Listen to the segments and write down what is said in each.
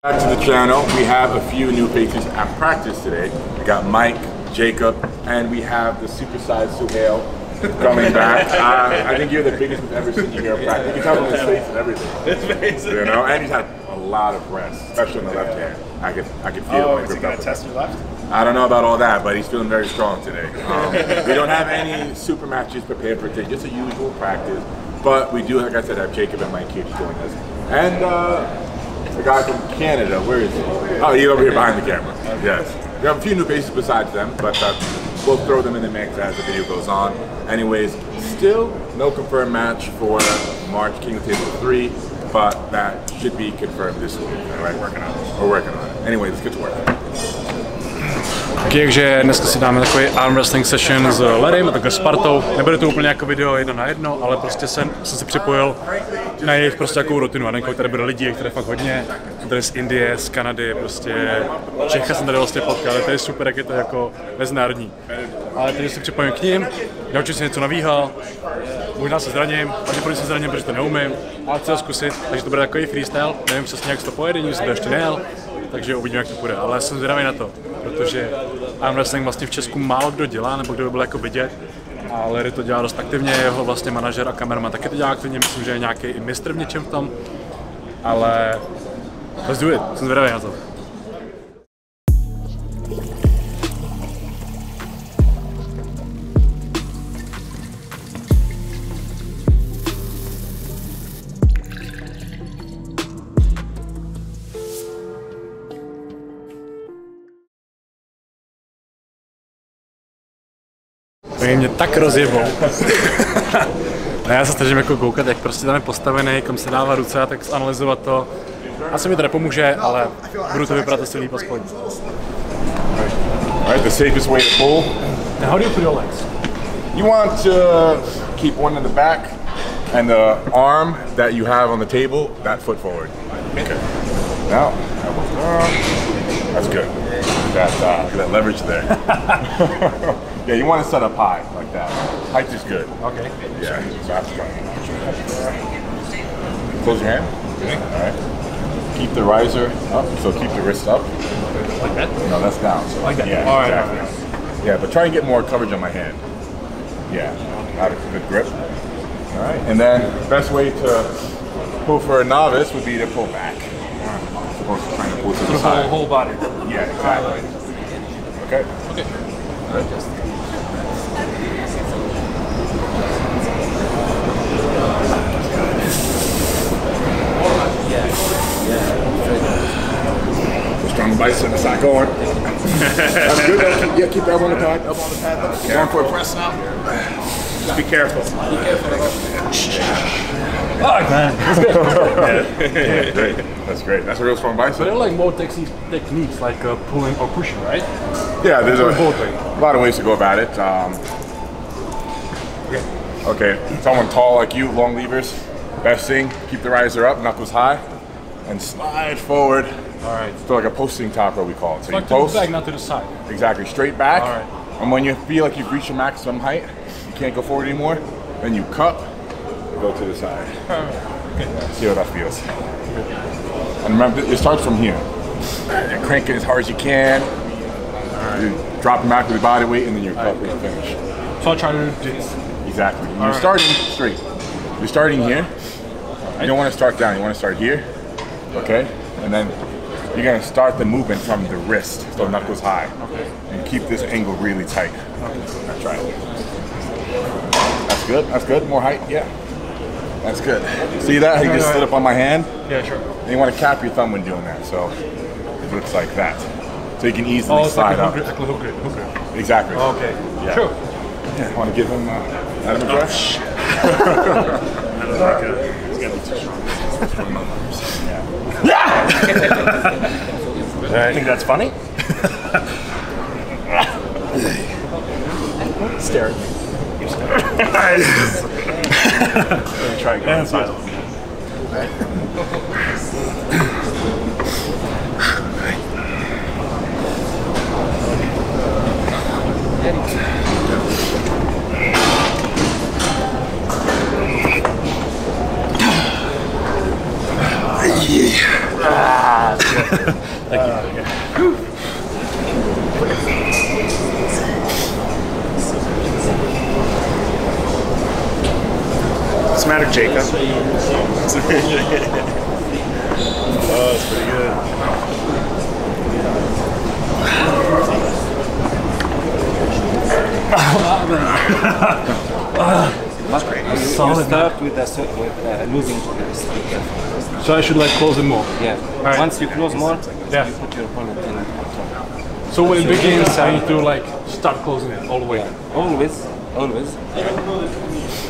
Back to the channel, we have a few new faces at practice today. We got Mike, Jacob, and we have the supersized Suhail coming back. I think you're the biggest we've ever seen you here at practice. You can tell from his face and everything. His face. You know, and he's had a lot of rest, especially on the left hand. I could feel it. Oh, is he going to test your left? I don't know about all that, but he's feeling very strong today. We don't have any super matches prepared for today, just a usual practice. But we do, like I said, have Jacob and Mike here to join us. And the guy from Canada, where is he? Oh, he's over here behind the camera. Yes. We have a few new faces besides them, but we'll throw them in the mix as the video goes on. Anyways, still no confirmed match for March King of the Table 3, but that should be confirmed this week. All right, we're working on it. Anyway, let's get to work. Takže dneska si dáme takový Armwrestling session s Larrym a takhle Spartou. Nebude to úplně jako video 1 na 1, ale prostě jsem se připojil na jejich prostě takovou rutinu. A nevím, tady bude lidi, které fakt hodně. Tady z Indie, z Kanady, prostě Čecha jsem tady vlastně potkal, ale to je super, jak je to jako mezinárodní. Ale teď se připojím k ním, naučím si něco novýho, možná se zraním, pravděpodobně se zraním, protože to neumím, ale chci ho zkusit, takže to bude takový freestyle, nevím přesně, jak to pojede, nikdy jsem to ještě nejel, takže uvidíme, jak to půjde, ale jsem zvědavý na to, protože Armwrestling vlastně v Česku málo kdo dělá, nebo kdo by byl jako vidět, a Larry to dělá dost aktivně, jeho vlastně manažer a kameraman taky to dělá aktivně, myslím, že je nějaký i mistr v něčem v tom, ale let's do it, jsem zvědavý na to. Oni mě tak rozjebou. Já se snažím jako koukat, jak prostě tam je postavený, kam se dává ruce a tak analyzovat to. Asi mi to nepomůže, ale budu to vypadat asi líp aspoň. Alright, the safest way to pull. Now how do you put your legs? You want to keep one in the back and the arm that you have on the table, that foot forward. Okay. Now, that's good. Look at that leverage there. Yeah, you want to set up high like that. Height is good. Okay. Yeah, so that's good. Close your hand. Okay. All right. Keep the riser up, so keep the wrist up. Like that? No, that's down. So like that? Yeah, all right. exactly. Yeah, but try and get more coverage on my hand. Yeah, got a good grip. All right, and then best way to pull for a novice would be to pull back. Supposed to try to pull to the side. Whole body. Yeah, exactly. Okay. Okay. All right. Strong bicep, it's not going. That's good. Yeah, keep that one on the pad. Up on the pad. Going for a press now. Just be careful. Be careful. Oh man, that's good. Yeah, great. That's great. That's a real strong bicep. But there are like more techniques like pulling or pushing, right? Yeah, there's a lot of ways to go about it. Okay, someone tall like you, long levers. Best thing, keep the riser up, knuckles high, and slide forward. All right. So like a posting topper, we call it. So like you post. To the back, not to the side. Exactly, straight back. All right. And when you feel like you've reached your maximum height, you can't go forward anymore, then you cup, go to the side. Okay. See how that feels. And remember, it starts from here. You crank it as hard as you can. You drop them back with your body weight, and then you're cup and finish. So I try to do this. Exactly. You're starting straight. You're starting here. You don't want to start down. You want to start here. Okay? And then you're going to start the movement from the wrist, so knuckles high. Okay. And keep this angle really tight. That's right. That's good. That's good. More height. Yeah. That's good. See that? How you just stood up on my hand? Yeah, sure. And you want to cap your thumb when doing that, so it looks like that. So you can easily slide up. Like a hook grip. Exactly. Okay. Yeah. Sure. Yeah. Want to give him Adam a try? He's got to be too strong. I think that's funny. Stare at me. You're staring. Let me try and go inside. Yeah. Thank you. What's the matter, Jacob? Oh, it's pretty good. That's great. You start with losing. So I should like close it more. Yeah. Right. Once you close more, Yeah. you put your opponent in control. So when it begins, I need to like start closing it all the way. Always.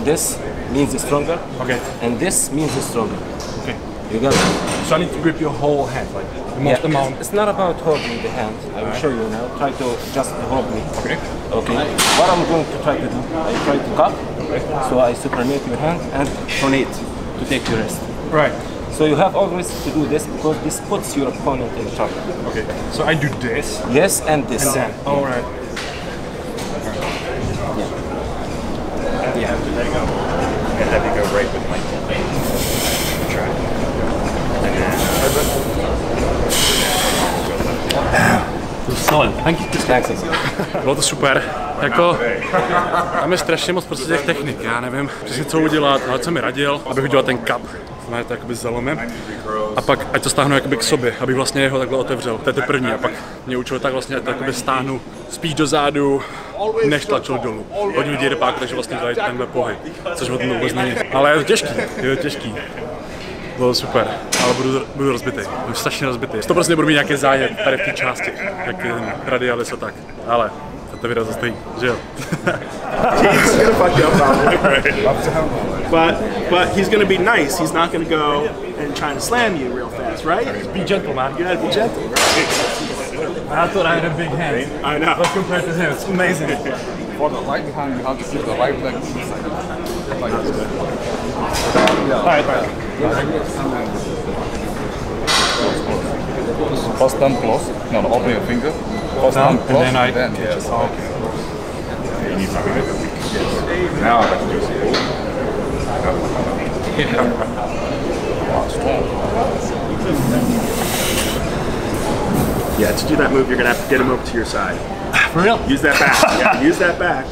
This means stronger. Okay. And this means stronger. Okay. You got it? So I need to grip your whole hand, like the most amount. It's not about holding the hand. I will show you now. Try to just hold me. Okay. Okay. What I'm going to try to do, I try to cup. So I supinate your hand and pronate to take your rest. Right. So you have always to do this because this puts your opponent in trouble. Okay. So I do this. Yes, and this. And then. All right. Yeah. There you go. And have you go right with my try. Solid. Thank you. Thanks. Bylo to super. Jako, tam je strašně moc prostě těch technik, já nevím přesně co udělat, ale co mi radil, abych udělal ten cup. Znamená to jakoby zalomem. A pak ať to stáhnu jakoby k sobě, abych vlastně jeho takhle otevřel. To je to první. A pak mě učil tak vlastně, ať to jakoby stáhnu spíš do zádu, než tlačil dolů. Hodně lidí jde páku, takže vlastně dělají tenhle pohyb, což o tom vůbec není. Ale je to těžký. Bylo super, ale budu rozbitý, budu strašně rozbitý. To prostě nebudu mít nějaký zájem tady v té části, jak radialis a tak, ale to video zastojí, že jo? He's gonna fuck you up, but he's gonna be nice. He's not gonna go and try to slam you real fast, right? Be gentle, man. You gotta be gentle. I thought I had a big hand. I know. But compared to him, it's amazing. For the right hand, you have to keep the right leg inside. Like this. Alright. First thumb close. No, open your finger. First thumb And close. then yes. Okay. Now I can just Yeah, to do that move, you're gonna have to get him over to your side. For real? Use that back. Yeah, use that back.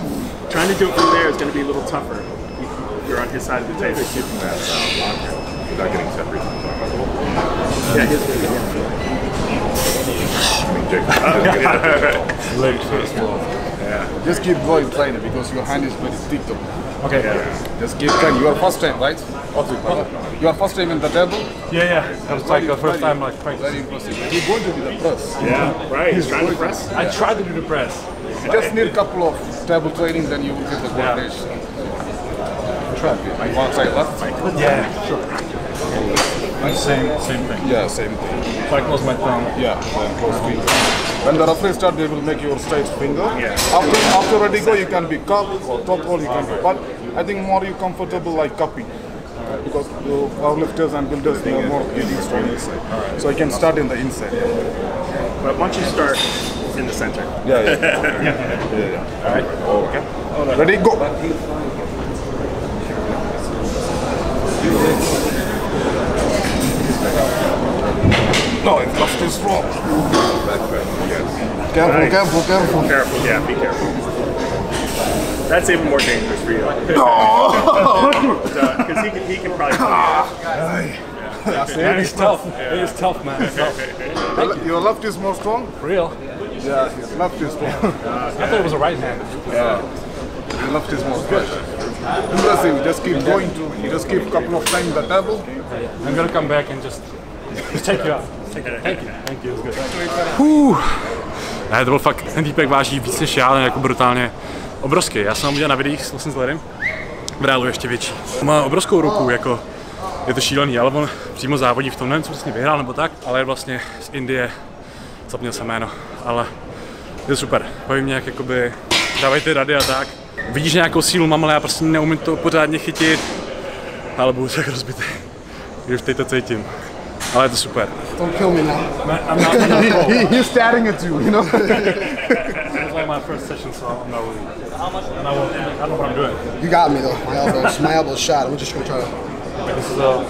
Trying to do it from there is gonna be a little tougher. You're on his side of the table. keeping that without getting separated. Yeah, his Just keep going, trainer, because your hand is very thick. Okay. Just keep trying. Your first time, right? Your first time in the table. Yeah. That was like the first time like Very practice. impressive. You're going to be the press. Yeah, right. He's trying to press. I tried to do the press. You just need a couple of table training, then you will get the coordination. Try. You want to try left? Yeah, sure. Same thing. Yeah, same thing. So I close my thumb. Yeah, then close finger. When the referee starts, they will make your straight finger. Yeah. After ready go, you can be cup or top roll, you can be. But I think more you comfortable like cupping. Because the powerlifters and builders, they are more getting strong inside. So I can start in the inside. But once you start in the center. Yeah. All right. Okay. Ready, go. No, it's not too strong. Careful, Nice. careful. Careful. Yeah, be careful. That's even more dangerous for you. Because he can probably pull you out. Yeah, it's tough. It is tough, man. It's tough. Your left is more strong? For real? Yeah, his left is strong. I thought it was a right hand. Yeah. Your left is more strong. Impressive, just keep going to, you just keep a couple of times the table. I'm gonna come back and just take you out. Thank you, it was good. Ne, to byl fakt, ten týpek váží víc než já, ten jako brutálně obrovský. Já jsem ho viděl na videích vlastně s Larrym, v reálu ještě větší. Má obrovskou ruku, jako je to šílený, ale on přímo závodí v tom, nevím, co vlastně vyhrál nebo tak, ale je vlastně z Indie, zapněl jsem jméno, ale je to super. Baví mě, jak jakoby dávají ty rady a tak. Vidíš nějakou sílu mám, ale já prostě neumím to pořádně chytit, ale budu tak rozbitý, když teď to cítím. Ale je to super. Don't kill me now. I'm not He's staring at you, you know? It's like my first session, so I'm not really. And I don't know what I'm doing. You got me though. My elbow's shot. I'm just gonna try to. This is a.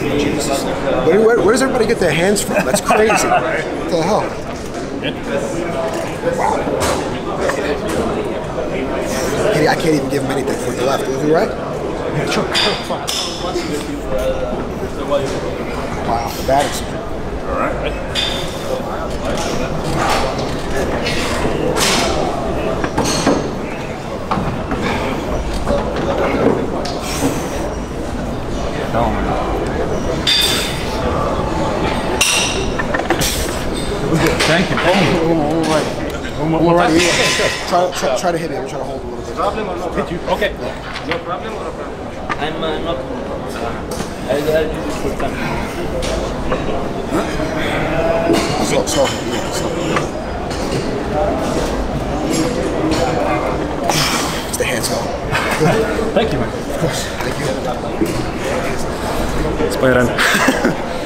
Jesus. Where does everybody get their hands from? That's crazy. What the hell? Wow. I can't even give him anything with the left. Was he right? Sure. Wow, that is. All right. Thank you. All right. Try to hit him. Try to hold a little bit. Problem or no problem? Hit you. Okay. No problem or no problem? I'm not. I'll do this for time. Slow. It's the hands up. Thank you, man. Of course. Thank you. Spoilerem.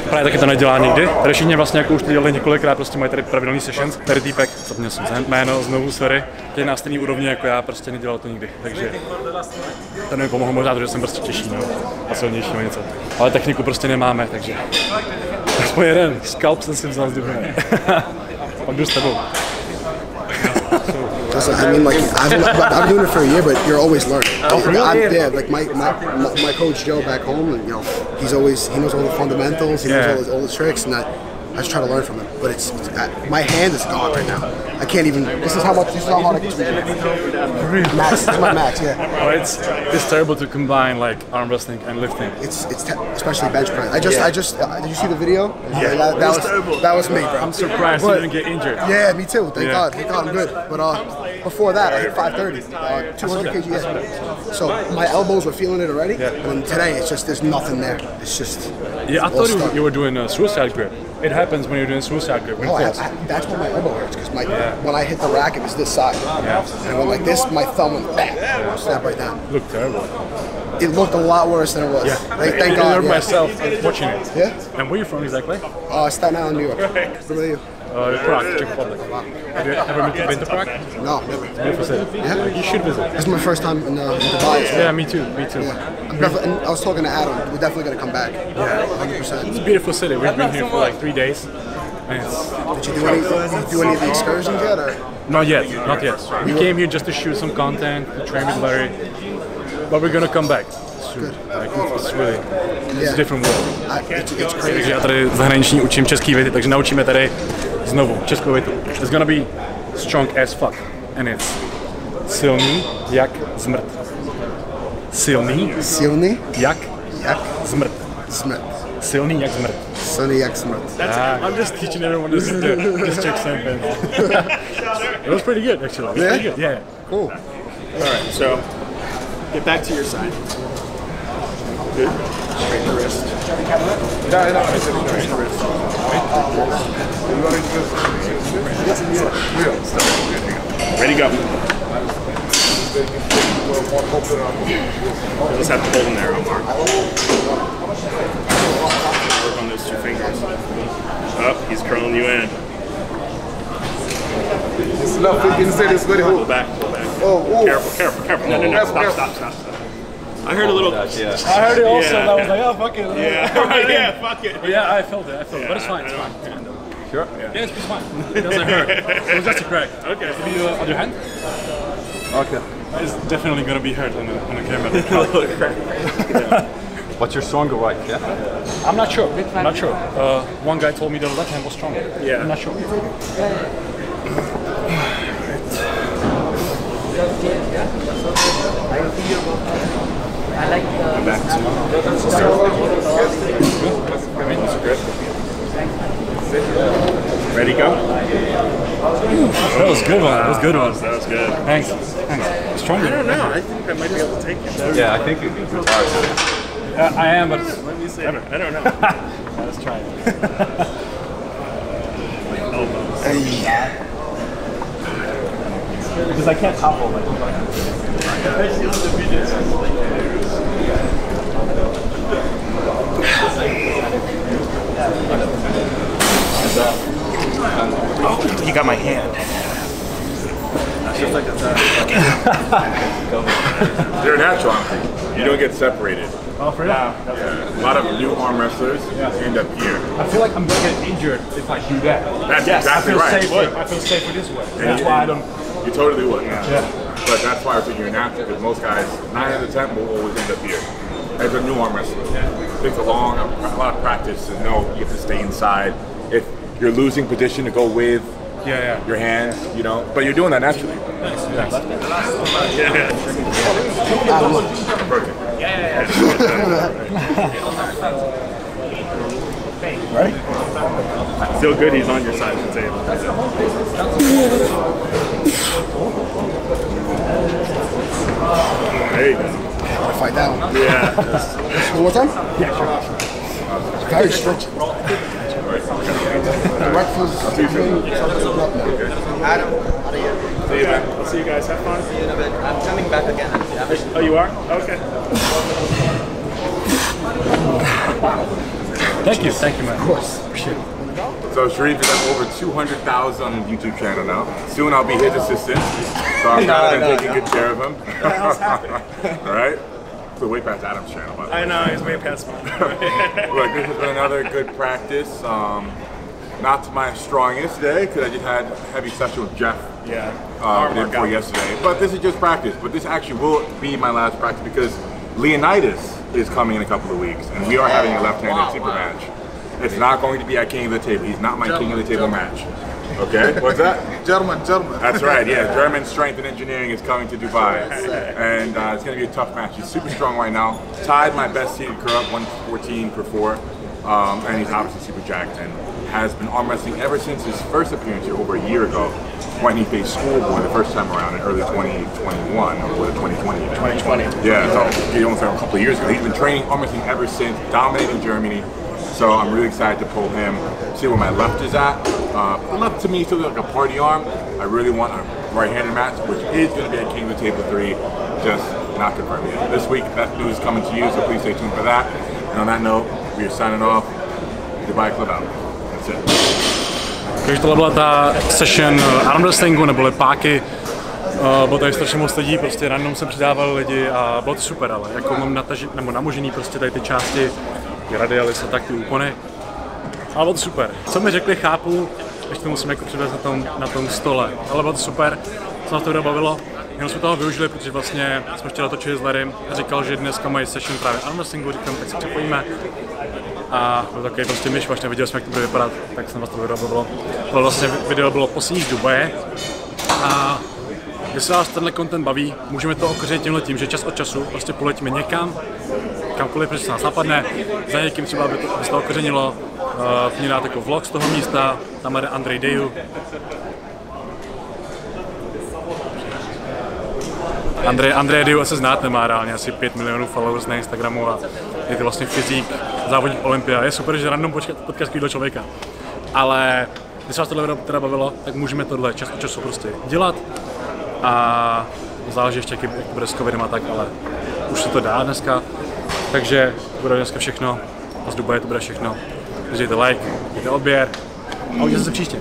Právě taky to nedělá nikdy. Tady všichni vlastně jako už to dělali několikrát, prostě mají tady pravidelný sessions. Tady týpek, zapomněl jsem jméno, znovu sorry, je na stejný úrovni jako já, prostě nedělal to nikdy. Takže to mi pomohlo možná, že jsem prostě těžší, no, a silnější o něco. Ale techniku prostě nemáme, takže aspoň jeden scalp jsem si vzal z druhé. Pak jdu s tebou. I mean, like I'm doing it for a year, but you're always learning. Yeah, like my coach Joe back home, and he knows all the fundamentals, he knows all the tricks, and I just try to learn from him. But it's my hand is gone right now. I can't even. This is how hard I can swing it. Max, this is my max. Yeah. Well, it's terrible to combine like arm wrestling and lifting. It's especially bench press. I just did you see the video? Yeah, that was me, bro. I'm surprised you didn't get injured. Yeah, me too. Thank God, I'm good. But before that, I hit 530, 200 kg. Yeah. So my elbows were feeling it already, and today it's just there's nothing there. It's just. Yeah, I thought you were doing a suicide grip. It happens when you're doing suicide grip. No, that's where my elbow hurts because when I hit the rack, it was this side. Yeah. And when like this, my thumb went back, snap right down. It looked terrible. It looked a lot worse than it was. Yeah. Thank God. I learned myself watching it. Yeah. And where are you from exactly? Staten Island, New York. Where are you? Prague, Czech Republic. Have you ever been to Prague? No, never. It's a beautiful city. Yeah? You should visit. This is my first time in Dubai. Yeah, me too. Yeah. And I was talking to Adam. We're definitely going to come back. Yeah, 100%. It's a beautiful city. We've been here for like 3 days. And Did you do any of the excursions yet? Or? Not yet. We came here just to shoot some content, to train with Larry. But we're going to come back soon. Like, it's really it's a different world. It's crazy. Takže já tady zahraniční učím český věty, takže naučíme tady znovu českou větu. It's gonna be strong as fuck. And it's silný jak zmrt. Silný jak zmrt. Silný jak zmrt. Silný jak zmrt. I'm just teaching everyone this Czech sentence. It was pretty good actually. Yeah? Pretty good. Yeah. Cool. Alright, so get back to your side. Good. Straighten the wrist. Ready, go. You just have to hold him there, Omar. Work on those 2 fingers. Up, he's curling you in. It's left leg inside is very Pull hard. back. Oh, Careful. No. Stop. I heard a little. I heard it also. Yeah. And I was like, oh fuck it. Yeah, fuck it. Yeah, I felt it. But it's fine. It's fine. Sure. Yeah, it's fine. It doesn't hurt. It was just a crack. Okay. Can you on your hand? Okay. It's definitely gonna be hurt on the camera. But you're stronger, right? Yeah. I'm not sure. One guy told me the left hand was stronger. Yeah. I'm not sure. I like Back to Ready, go. That was a good one. That was good. Thanks. Stronger. I don't know. I think I might be able to take it. Yeah, I think it's hard. I am, but Let me see. I don't know. let's try it. Because I can't topple like Oh, you got my hand. Is there an natural, honestly. You don't get separated. Oh, for now. Yeah. A lot of new arm wrestlers end up here. I feel like I'm gonna get injured if I do that. That's exactly right. I feel safer this way. That's why I don't. You totally would. Yeah. But that's why I think you're natural, because most guys, 9 out of 10 will always end up here. As a new arm wrestler. It takes a lot of practice to know you have to stay inside. If you're losing position to go with your hands, you know, but you're doing that naturally. Nice. Perfect. Right? Still good he's on your side of the table. There you go. Fight that one. Yeah. One more time? Yeah, sure. Very stretchy. The breakfast. Adam, how are you? See you, man. I'll see you guys. Have fun. See you in a bit. I'm coming back again. Oh, you are? Okay. Thank you, man. Of course. So Sharif is at over 200,000 on his YouTube channel now. Soon I'll be his assistant. So I'm glad I'm taking good care of him. Alright? So way past Adam's channel. But I know, he's way past me. look, this has been another good practice. Not my strongest day, because I just had a heavy session with Jeff the day before yesterday. But this is just practice. But this actually will be my last practice, because Leonidas is coming in a couple of weeks, and we are having a left-handed super match. It's not going to be at King of the Table. He's not my King of the Table match. Okay, what's that? German. That's right, yeah. German Strength and Engineering is coming to Dubai. And it's going to be a tough match. He's super strong right now. Tied my best seated career up, 114 per 4. And he's obviously super jacked and has been arm wrestling ever since his first appearance here over a year ago, when he faced Schoolboy the first time around in early 2021, or 2020. 2020. Yeah, so he almost a couple of years ago. He's been training arm wrestling ever since, dominating Germany. So I'm really excited to pull him, see where my left is at. The left to me is still like a party arm. I really want a right-handed match, which is going to be at King of the Table 3, just not confirmed yet. This week, that news is coming to you, so please stay tuned for that. And on that note, we are signing off. Dubai Club out. That's it. Takže tohle byla ta session armwrestlingu, neboli páky. Bylo tady strašně moc lidí, prostě random jsem přidával lidi a bylo to super, ale jako mám namožený prostě tady ty části, ty radialis a tak, ty úpony. Ale bylo to super. Co mi řekli, chápu, ještě to musím jako přivést na tom stole, ale bylo to super, co nás to bavilo. Jenom jsme toho využili, protože vlastně jsme chtěli točit s Larrym a říkal, že dneska mají session právě armwrestlingu, říkám, tak se připojíme. A byl takový prostě myš, vlastně viděli jsme, jak to bude vypadat, tak jsem vás to vyrobilo. Vlastně video bylo poslední z Dubaje. A jestli vás tenhle content baví, můžeme to okořenit tím, že čas od času prostě poletíme někam, kamkoliv, protože se nás napadne, za někým třeba by se to okořenilo, mě dát jako vlog z toho místa, tam jde Andrej Deju. Andrej Deju se znáte, má reálně asi 5 milionů followers na Instagramu a je to vlastně fyzik, závodník Olympia. Je super, že random potkáš takovýhle člověka. Ale když se vás tohle teda bavilo, tak můžeme tohle čas od času prostě dělat. A záleží ještě, jak bude s covidem a tak, ale už se to dá dneska. Takže to bude dneska všechno a z Dubaje to bude všechno. Dejte like, dejte odběr a uvidíme se příště.